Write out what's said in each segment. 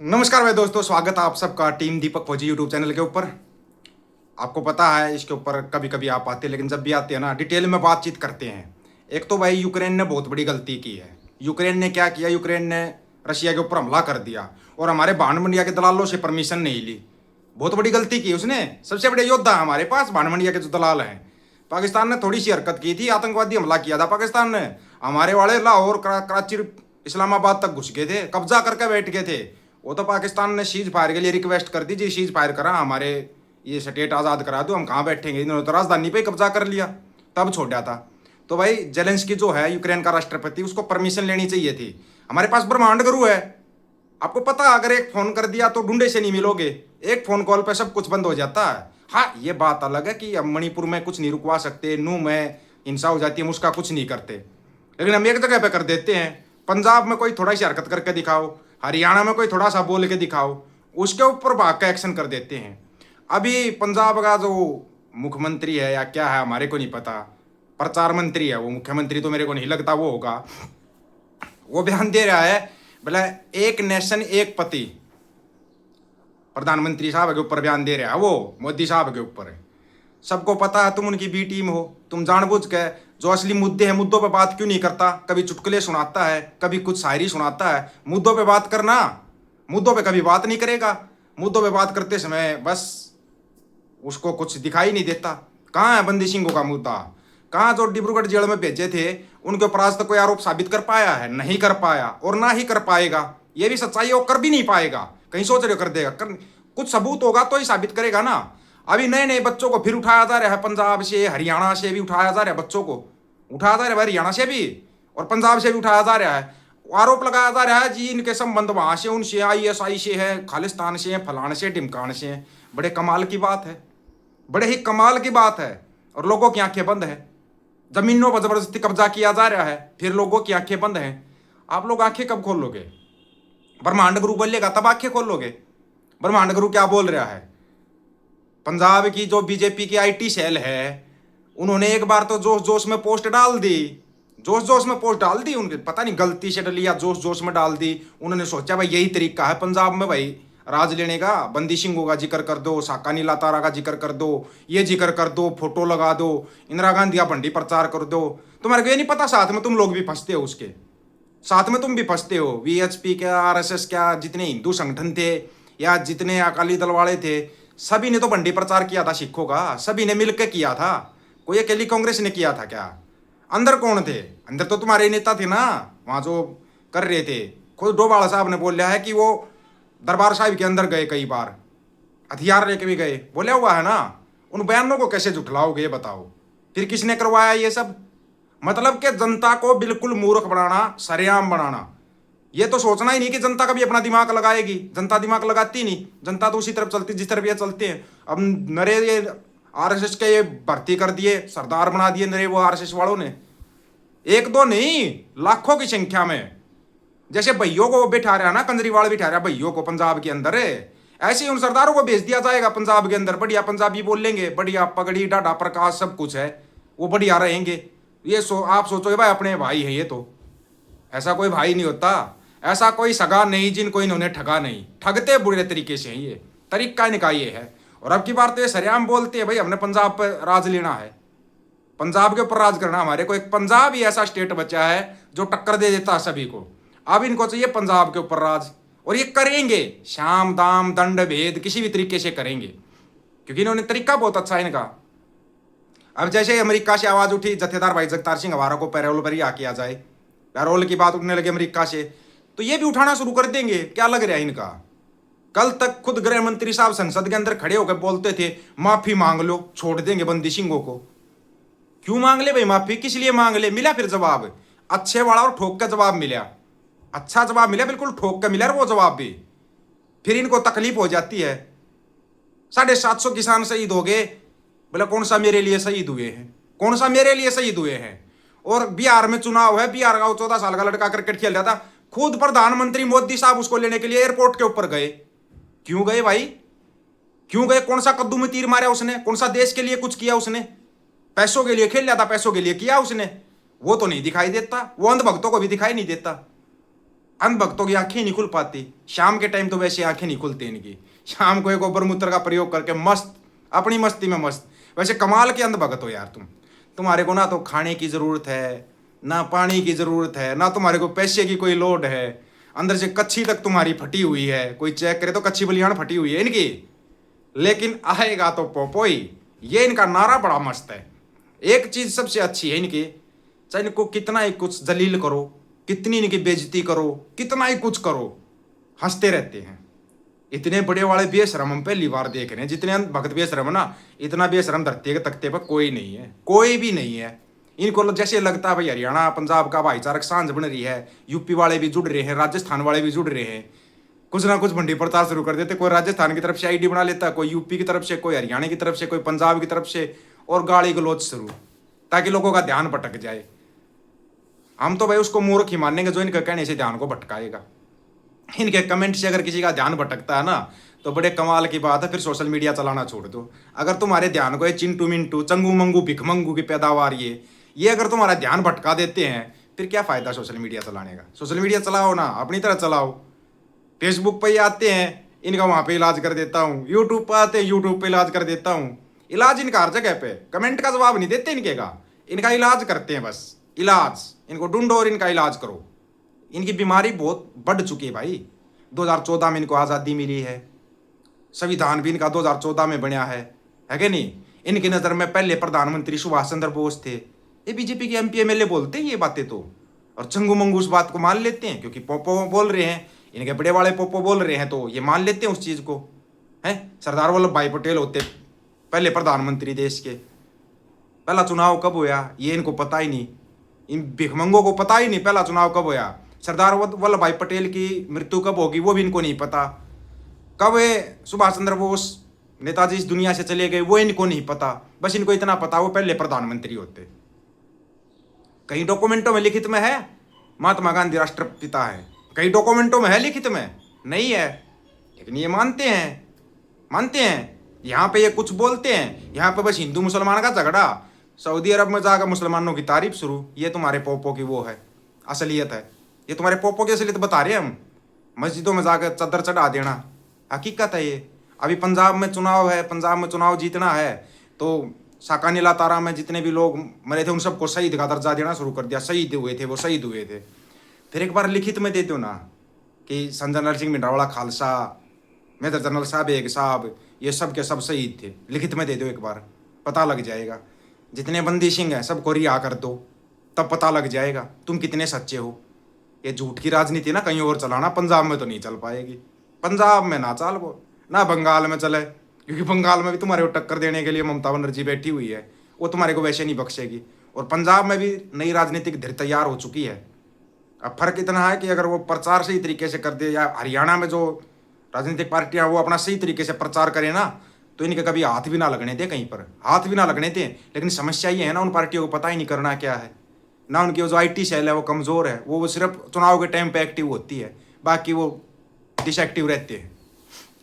नमस्कार भाई दोस्तों, स्वागत है आप सबका टीम दीपक फौजी यूट्यूब चैनल के ऊपर। आपको पता है इसके ऊपर कभी कभी आप आते हैं, लेकिन जब भी आते हैं ना डिटेल में बातचीत करते हैं। एक तो भाई यूक्रेन ने बहुत बड़ी गलती की है। यूक्रेन ने क्या किया, यूक्रेन ने रशिया के ऊपर हमला कर दिया और हमारे भानमंडिया के दलालों से परमिशन नहीं ली। बहुत बड़ी गलती की उसने। सबसे बड़े योद्धा हमारे पास भानमंडिया के जो दलाल हैं। पाकिस्तान ने थोड़ी सी हरकत की थी, आतंकवादी हमला किया था पाकिस्तान ने। हमारे वाले लाहौर कराची इस्लामाबाद तक घुस गए थे, कब्जा करके बैठ गए थे। वो तो पाकिस्तान ने सीज फायर के लिए रिक्वेस्ट कर दी जी, सीज फायर करा, हमारे ये स्टेट आज़ाद करा दो, हम कहाँ बैठेंगे। इन्होंने तो राजधानी पे ही कब्जा कर लिया, तब छोड़ा था। तो भाई जेलेंस्की जो है यूक्रेन का राष्ट्रपति, उसको परमिशन लेनी चाहिए थी। हमारे पास ब्रह्मांड गुरु है, आपको पता, अगर एक फोन कर दिया तो ढूंढे से नहीं मिलोगे। एक फोन कॉल पे सब कुछ बंद हो जाता है। हाँ, ये बात अलग है कि हम मणिपुर में कुछ नहीं रुकवा सकते, नू में हिंसा हो जाती है, हम उसका कुछ नहीं करते, लेकिन हम एक जगह पे कर देते हैं। पंजाब में कोई थोड़ा सी हरकत करके दिखाओ, हरियाणा में कोई थोड़ा सा बोल के दिखाओ, उसके ऊपर भाग का एक्शन कर देते हैं। अभी पंजाब का जो मुख्यमंत्री है या क्या है हमारे को नहीं पता, प्रचार मंत्री है वो, मुख्यमंत्री तो मेरे को नहीं लगता वो होगा। वो बयान दे रहा है, बोला एक नेशन एक पति। प्रधानमंत्री साहब के ऊपर बयान दे रहा है वो, मोदी साहब के ऊपर है। सबको पता है तुम उनकी बी टीम हो, तुम जानबूझ के जो असली मुद्दे हैं मुद्दों पे बात क्यों नहीं करता। कभी चुटकुले सुनाता है, कभी कुछ शायरी सुनाता है। मुद्दों पे बात करना, मुद्दों पे कभी बात नहीं करेगा। मुद्दों पे बात करते समय बस उसको कुछ दिखाई नहीं देता। कहाँ है बंदी सिंह का मुद्दा, कहाँ जो डिब्रूगढ़ जेल में भेजे थे उनके ऊपर आज तक कोई आरोप साबित कर पाया है? नहीं कर पाया और ना ही कर पाएगा। ये भी सच्चाई है, वो कर भी नहीं पाएगा। कहीं सोच रहे कर देगा, कुछ सबूत होगा तो ही साबित करेगा ना। अभी नए नए बच्चों को फिर उठाया जा रहा है, पंजाब से हरियाणा से भी उठाया जा रहा है, बच्चों को उठाया जा रहा है, हरियाणा से भी और पंजाब से भी उठाया जा रहा है। आरोप लगाया जा रहा है जी इनके संबंध वहां से, उनसे, ISI से है, खालिस्तान से है, फलाने से, ढिमकान से है। बड़े कमाल की बात है, बड़े ही कमाल की बात है। और लोगों की आंखें बंद है, जमीनों पर जबरदस्ती कब्जा किया जा रहा है, फिर लोगों की आंखें बंद हैं। आप लोग आंखें कब खोल लोगे? ब्रह्मांड गुरु बोलेगा तब आंखें खोल लोगे। ब्रह्मांड गुरु क्या बोल रहा है? पंजाब की जो बीजेपी की IT सेल है, उन्होंने एक बार तो जोश जोश में पोस्ट डाल दी, जोश जोश में पोस्ट डाल दी। उनके पता नहीं गलती से डली या जोश जोश में डाल दी। उन्होंने सोचा भाई यही तरीका है पंजाब में भाई राज लेने का, बंदी सिंह का जिक्र कर दो, साका नीला तारा का जिक्र कर दो, ये जिक्र कर दो, फोटो लगा दो, इंदिरा गांधी का भंडी प्रचार कर दो। तुम्हारे को ये नहीं पता साथ में तुम लोग भी फंसते हो, उसके साथ में तुम भी फंसते हो। VHP क्या, RSS क्या, जितने हिंदू संगठन थे या जितने अकाली दल वाले थे, सभी ने तो भंडी प्रचार किया था सिखों का, सभी ने मिलकर किया था। कोई अकेली कांग्रेस ने किया था क्या? अंदर कौन थे? अंदर तो तुम्हारे नेता थे ना, वहां जो कर रहे थे। खुद डोभाल साहब ने बोला है कि वो दरबार साहिब के अंदर गए, कई बार हथियार लेके भी गए, बोला हुआ है ना। उन बयानों को कैसे झुठलाओगे ये बताओ? फिर किसने करवाया ये सब? मतलब कि जनता को बिल्कुल मूर्ख बनाना, सरेआम बनाना। ये तो सोचना ही नहीं कि जनता कभी अपना दिमाग लगाएगी। जनता दिमाग लगाती नहीं, जनता तो उसी तरफ चलती जिस तरफ ये चलते हैं। अब नरे ये RSS के ये भर्ती कर दिए, सरदार बना दिए नरे वो RSS वालों ने, एक दो नहीं लाखों की संख्या में। जैसे भैयों को बिठा रहा ना, कंजरीवाल बिठा रहा भैयों को पंजाब के अंदर है, ऐसे ही उन सरदारों को भेज दिया जाएगा पंजाब के अंदर। बढ़िया पंजाबी बोल लेंगे, बढ़िया पगड़ी डाढ़ा प्रकाश सब कुछ है, वो बढ़िया रहेंगे। ये आप सोचोगे भाई अपने भाई है ये, तो ऐसा कोई भाई नहीं होता, ऐसा कोई सगा नहीं जिनको इन्होंने ठगा नहीं। ठगते बुरे तरीके से हैं, ये तरीका इनका ये है। और अब की बार तो ये सरेआम बोलते हैं भाई हमने पंजाब पर राज लेना है, पंजाब के ऊपर राज करना। हमारे को एक पंजाब ही ऐसा स्टेट बचा है जो टक्कर दे देता है सभी को। अब इनको चाहिए पंजाब के ऊपर राज, और ये करेंगे शाम दाम दंड भेद किसी भी तरीके से करेंगे, क्योंकि इन्होंने तरीका बहुत अच्छा है इनका। अब जैसे अमेरिका से आवाज उठी जत्थेदार भाई जगतार सिंह हवारा को पैरोल पर ही आके आ जाए, पैरोल की बात उठने लगे अमेरिका से, तो ये भी उठाना शुरू कर देंगे। क्या लग रहा है इनका? कल तक खुद गृह मंत्री साहब संसद के अंदर खड़े होकर बोलते थे माफी मांग लो, छोड़ देंगे बंदी सिंहों को। क्यों मांग ले भाई माफी, किस लिए मांग ले? मिला फिर जवाब अच्छे वाला और ठोक का जवाब मिला, अच्छा जवाब मिला, बिल्कुल ठोक का मिला वो जवाब भी। फिर इनको तकलीफ हो जाती है। 750 किसान शहीद हो गए, बोले कौन सा मेरे लिए शहीद हुए हैं, कौन सा मेरे लिए शहीद हुए हैं। और बिहार में चुनाव है, बिहार का 14 साल का लड़का क्रिकेट खेल रहा था, खुद प्रधानमंत्री मोदी साहब उसको लेने के लिए एयरपोर्ट के ऊपर गए। क्यों गए भाई, क्यों गए? कौन सा कद्दू में तीर मारा उसने? कौन सा देश के लिए कुछ किया उसने? पैसों के लिए खेल रहा था, पैसों के लिए किया उसने? वो तो नहीं दिखाई देता, वो अंधभक्तों को भी दिखाई नहीं देता। अंध भक्तों की आंखें नहीं खुल पाती, शाम के टाइम तो वैसे आंखें नहीं खुलती इनकी, शाम को एक गोबर मूत्र का प्रयोग करके मस्त, अपनी मस्ती में मस्त। वैसे कमाल के अंध भगत हो यार तुम। तुम्हारे को ना तो खाने की जरूरत है, ना पानी की जरूरत है, ना तुम्हारे को पैसे की कोई लोड है, अंदर से कच्ची तक तुम्हारी फटी हुई है, कोई चेक करे तो कच्ची बलियान फटी हुई है इनकी, लेकिन आएगा तो पोपोई। ये इनका नारा बड़ा मस्त है। एक चीज सबसे अच्छी है इनकी, चाहे इनको कितना ही कुछ जलील करो, कितनी इनकी बेइज्जती करो, कितना ही कुछ करो, हंसते रहते हैं। इतने बड़े वाले बेशरम हम पहली बार देख रहे हैं, जितने भक्त बेशरम ना, इतना बेशरम धरती के तख्ते पर कोई नहीं है, कोई भी नहीं है। इनको जैसे लगता है भाई हरियाणा पंजाब का भाईचारक सांझ बन रही है, यूपी वाले भी जुड़ रहे हैं, राजस्थान वाले भी जुड़ रहे हैं, कुछ ना कुछ भंडी प्रचार शुरू कर देते। कोई राजस्थान की तरफ से आईडी बना लेता, कोई यूपी की तरफ से, कोई हरियाणा की तरफ से, कोई पंजाब की तरफ से, और गाली गलौज शुरू, ताकि लोगों का ध्यान भटक जाए। हम तो भाई उसको मूर्ख ही मानेंगे जो इनके कहने से ध्यान को भटकाएगा। इनके कमेंट से अगर किसी का ध्यान भटकता है ना, तो बड़े कमाल की बात है, फिर सोशल मीडिया चलाना छोड़ दो। अगर तुम्हारे ध्यान को ये चिंटू मिंटू चंगू मंगू भिखमंगू की पैदावार ये अगर तुम्हारा ध्यान भटका देते हैं, फिर क्या फायदा सोशल मीडिया चलाने का। सोशल मीडिया चलाओ ना, अपनी तरह चलाओ। फेसबुक पे ही आते हैं, इनका वहां पे इलाज कर देता हूँ, यूट्यूब पर आते हैं, यूट्यूब पे इलाज कर देता हूँ। इलाज इनका हर जगह पे, कमेंट का जवाब नहीं देते इनके का, इनका इलाज करते हैं बस। इलाज इनको ढूंढो और इनका इलाज करो। इनकी बीमारी बहुत बढ़ चुकी है भाई। 2014 में इनको आज़ादी मिली है, संविधान भी इनका 2014 में बना है कि नहीं। इनकी नज़र में पहले प्रधानमंत्री सुभाष चंद्र बोस थे। ये बीजेपी के एमपी एमएलए बोलते हैं ये बातें तो, और चंगू मंगू उस बात को मान लेते हैं, क्योंकि पोपो बोल रहे हैं, इनके बड़े वाले पोपो बोल रहे हैं, तो ये मान लेते हैं उस चीज़ को। हैं, सरदार वल्लभ भाई पटेल होते पहले प्रधानमंत्री देश के। पहला चुनाव कब हुआ ये इनको पता ही नहीं, इन भिखमंगों को पता ही नहीं पहला चुनाव कब हुआ। सरदार वल्लभ भाई पटेल की मृत्यु कब होगी वो भी इनको नहीं पता। कब सुभाष चंद्र बोस नेताजी इस दुनिया से चले गए वो इनको नहीं पता। बस इनको इतना पता वो पहले प्रधानमंत्री होते। कई डॉक्यूमेंटों में लिखित में है महात्मा गांधी राष्ट्रपिता है, कई डॉक्यूमेंटों में है लिखित में नहीं है, लेकिन ये मानते हैं। यहाँ पे ये कुछ बोलते हैं, यहाँ पे बस हिंदू मुसलमान का झगड़ा, सऊदी अरब में जाकर मुसलमानों की तारीफ शुरू। ये तुम्हारे पोपो की वो है असलियत है, ये तुम्हारे पोपो की असलियत बता रहे हैं हम। मस्जिदों में जाकर चादर चढ़ा देना हकीकत है ये। अभी पंजाब में चुनाव है, पंजाब में चुनाव जीतना है, तो साकानीला तारा में जितने भी लोग मरे थे उन सबको शहीद का दर्जा देना शुरू कर दिया। शहीद हुए थे वो, शहीद हुए थे। फिर एक बार लिखित में दे दो ना कि संत जनरल सिंह भिंडरावाला खालसा, मेजर जनरल साहब एक साहब, ये सब के सब शहीद थे। लिखित में दे दो, एक बार पता लग जाएगा। जितने बंदी सिंह हैं सबको रिहा कर दो, तब पता लग जाएगा तुम कितने सच्चे हो। ये झूठ की राजनीति ना कहीं और चलाना, पंजाब में तो नहीं चल पाएगी। पंजाब में ना चल वो, ना बंगाल में चले, क्योंकि बंगाल में भी तुम्हारे को टक्कर देने के लिए ममता बनर्जी बैठी हुई है, वो तुम्हारे को वैसे नहीं बख्शेगी। और पंजाब में भी नई राजनीतिक धीर तैयार हो चुकी है। अब फर्क इतना है कि अगर वो प्रचार सही तरीके से कर दे, या हरियाणा में जो राजनीतिक पार्टियां वो अपना सही तरीके से प्रचार करें ना, तो इनके कभी हाथ भी ना लगने दे, कहीं पर हाथ भी ना लगने दे। लेकिन समस्या ये है ना, उन पार्टियों को पता ही नहीं करना क्या है ना, उनकी जो IT सेल है वो कमज़ोर है, वो सिर्फ चुनाव के टाइम पे एक्टिव होती है, बाकी वो डिसएक्टिव रहते हैं।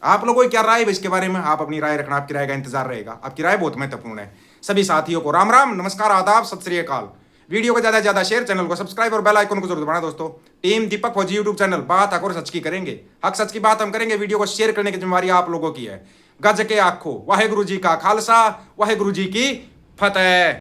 आप लोगों की क्या राय है इसके बारे में? आप अपनी राय रखना, आपकी राय का इंतजार रहेगा। आपकी राय बहुत महत्वपूर्ण है। सभी साथियों को राम राम, नमस्कार, आदाब, सत श्री अकाल। वीडियो को ज़्यादा से ज़्यादा शेयर, चैनल को सब्सक्राइब और बेल आइकन को जरूर दबाना दोस्तों। टीम दीपक फौजी यूट्यूब चैनल, बात हक और सच की करेंगे, हक सच की बात हम करेंगे। वीडियो को शेयर करने की जिम्मेवारी आप लोगों की है। गज के आखो, वाहेगुरु जी का खालसा, वाहेगुरु जी की फतेह।